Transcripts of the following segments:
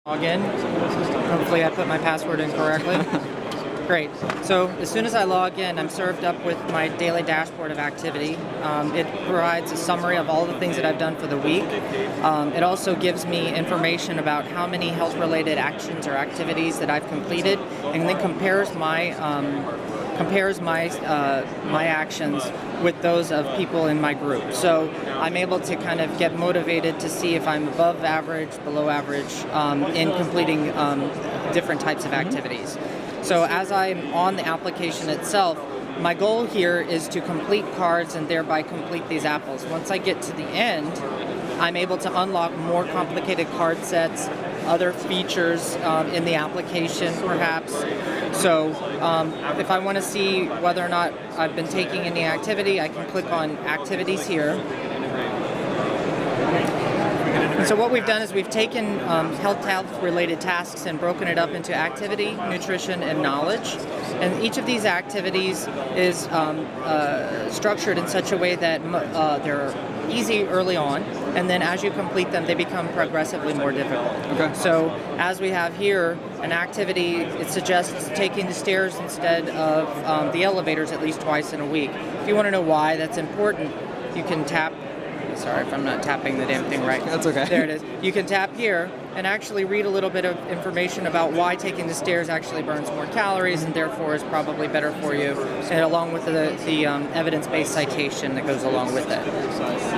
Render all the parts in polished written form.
Log in. Hopefully I put my password in correctly. Great. So as soon as I log in, I'm served up with my daily dashboard of activity. It provides a summary of all the things that I've done for the week. It also gives me information about how many health-related actions or activities that I've completed, and then compares my my actions with those of people in my group. So I'm able to kind of get motivated to see if I'm above average, below average in completing different types of activities. So as I'm on the application itself, my goal here is to complete cards and thereby complete these apples. Once I get to the end, I'm able to unlock more complicated card sets, other features in the application perhaps. So if I want to see whether or not I've been taking any activity, I can click on activities here. And so what we've done is we've taken health-related tasks and broken it up into activity, nutrition, and knowledge. And each of these activities is structured in such a way that they're easy early on, and then as you complete them, they become progressively more difficult. Okay. So as we have here, an activity, it suggests taking the stairs instead of the elevators at least twice in a week. If you want to know why that's important, you can tap. Sorry if I'm not tapping the damn thing right. That's okay. There it is. You can tap here and actually read a little bit of information about why taking the stairs actually burns more calories and therefore is probably better for you, and along with the evidence-based citation that goes along with it.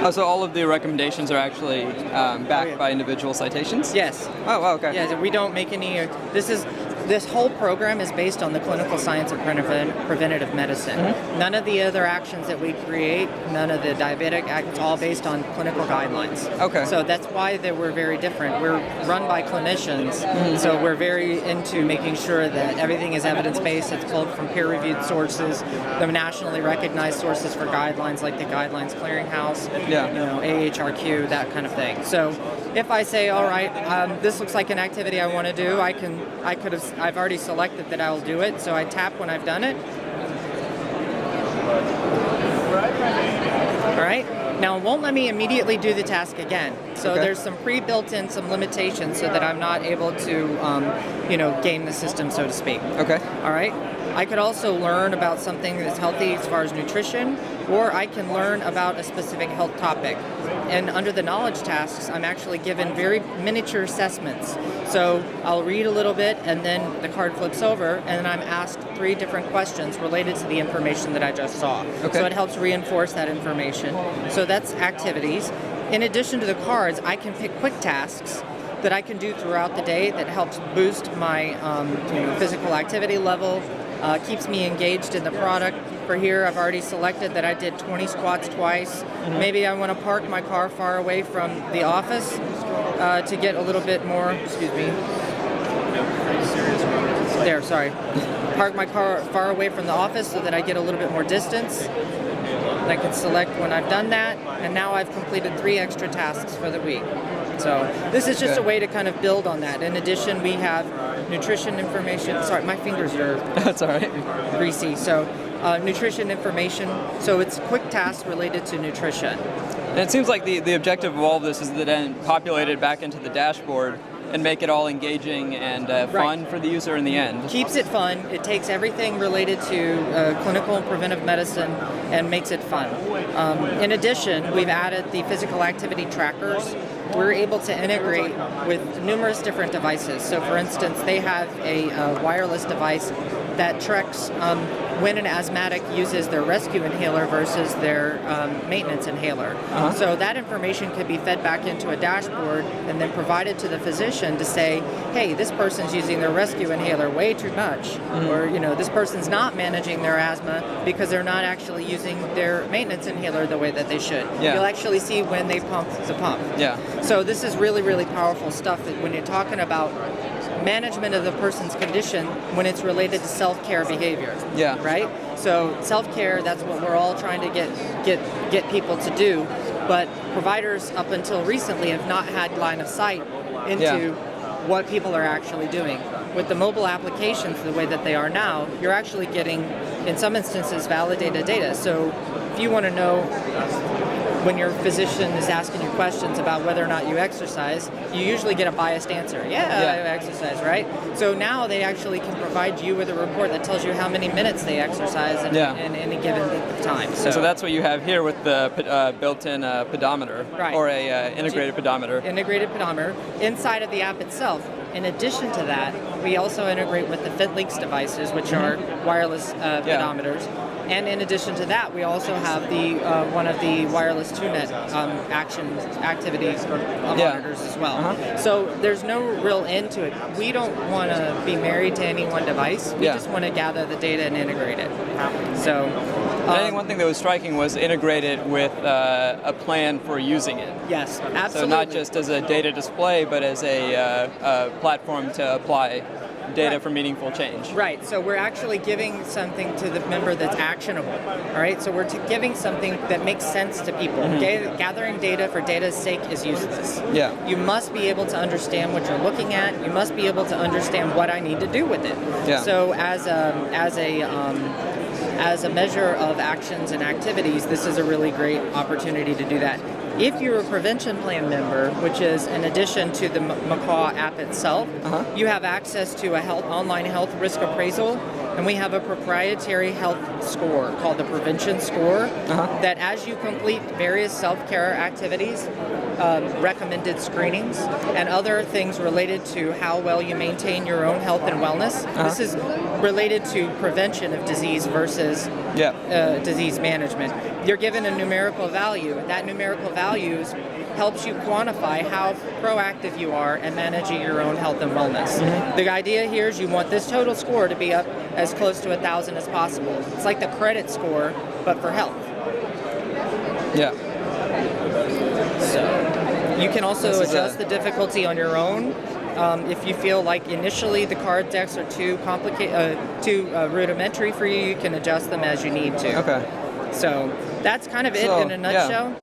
Oh, so all of the recommendations are actually backed by individual citations? Yes. Oh, wow, okay. Yeah, we don't make any. This whole program is based on the clinical science of preventative medicine. Mm-hmm. None of the other actions that we create, none of the diabetic acts, it's all based on clinical guidelines. Okay. So that's why we're very different. We're run by clinicians, so we're very into making sure that everything is evidence-based. It's pulled from peer-reviewed sources, the nationally recognized sources for guidelines like the Guidelines Clearinghouse, AHRQ, that kind of thing. So if I say, all right, this looks like an activity I want to do, I've already selected that I'll do it, so I tap when I've done it. All right. Now it won't let me immediately do the task again. So there's some pre-built-in some limitations so that I'm not able to, game the system, so to speak. Okay. All right. I could also learn about something that's healthy as far as nutrition, or I can learn about a specific health topic. And under the knowledge tasks, I'm actually given very miniature assessments. So I'll read a little bit, and then the card flips over, and then I'm asked 3 different questions related to the information that I just saw. Okay. So it helps reinforce that information. So that's activities. In addition to the cards, I can pick quick tasks that I can do throughout the day that helps boost my physical activity level, keeps me engaged in the product. For here, I've already selected that I did 20 squats twice. Mm-hmm. Maybe I want to park my car far away from the office to get a little bit more, park my car far away from the office so that I get a little bit more distance. And I can select when I've done that, and now I've completed 3 extra tasks for the week. So this is just a way to kind of build on that. In addition, we have nutrition information. Sorry, my fingers are That's all right. greasy. So nutrition information. So it's quick tasks related to nutrition. And it seems like the objective of all of this is to then populate it back into the dashboard and make it all engaging and fun for the user in the end. Keeps it fun. It takes everything related to clinical and preventive medicine and makes it fun. In addition, we've added the physical activity trackers. We're able to integrate with numerous different devices. So for instance, they have a wireless device that tracks when an asthmatic uses their rescue inhaler versus their maintenance inhaler. Uh-huh. So that information could be fed back into a dashboard and then provided to the physician to say, hey, this person's using their rescue inhaler way too much, or this person's not managing their asthma because they're not actually using their maintenance inhaler the way that they should. Yeah. You'll actually see when they pump the pump. Yeah. So this is really, really powerful stuff that when you're talking about management of the person's condition when it's related to self-care behavior. Yeah. Right? So self-care, that's what we're all trying to get people to do. But providers up until recently have not had line of sight into what people are actually doing. With the mobile applications the way that they are now, you're actually getting, in some instances, validated data. So if you want to know when your physician is asking you questions about whether or not you exercise, you usually get a biased answer. Yeah, I exercise, right? So now they actually can provide you with a report that tells you how many minutes they exercise in any given time. So that's what you have here with the built-in pedometer, right, or a integrated pedometer. Integrated pedometer inside of the app itself. In addition to that, we also integrate with the FitLinks devices, which are wireless pedometers. And in addition to that, we also have the one of the wireless TuneNet activities monitors as well. So there's no real end to it. We don't want to be married to any one device. We just want to gather the data and integrate it. So I think one thing that was striking was integrated with a plan for using it. Yes, absolutely. So not just as a data display, but as a platform to apply data for meaningful change. Right, so we're actually giving something to the member that's actionable, all right? So we're giving something that makes sense to people. Gathering data for data's sake is useless. Yeah. You must be able to understand what you're looking at. You must be able to understand what I need to do with it. Yeah. So as a measure of actions and activities, this is a really great opportunity to do that. If you're a prevention plan member, which is in addition to the Macaw app itself, you have access to a online health risk appraisal, and we have a proprietary health score called the Prevention Score that as you complete various self-care activities, recommended screenings, and other things related to how well you maintain your own health and wellness. This is related to prevention of disease versus disease management. You're given a numerical value. That numerical value helps you quantify how proactive you are in managing your own health and wellness. The idea here is you want this total score to be up as close to 1,000 as possible. It's like the credit score, but for health. Yeah. So you can also adjust the difficulty on your own. If you feel like initially the card decks are too rudimentary for you, you can adjust them as you need to. Okay. So that's kind of it in a nutshell.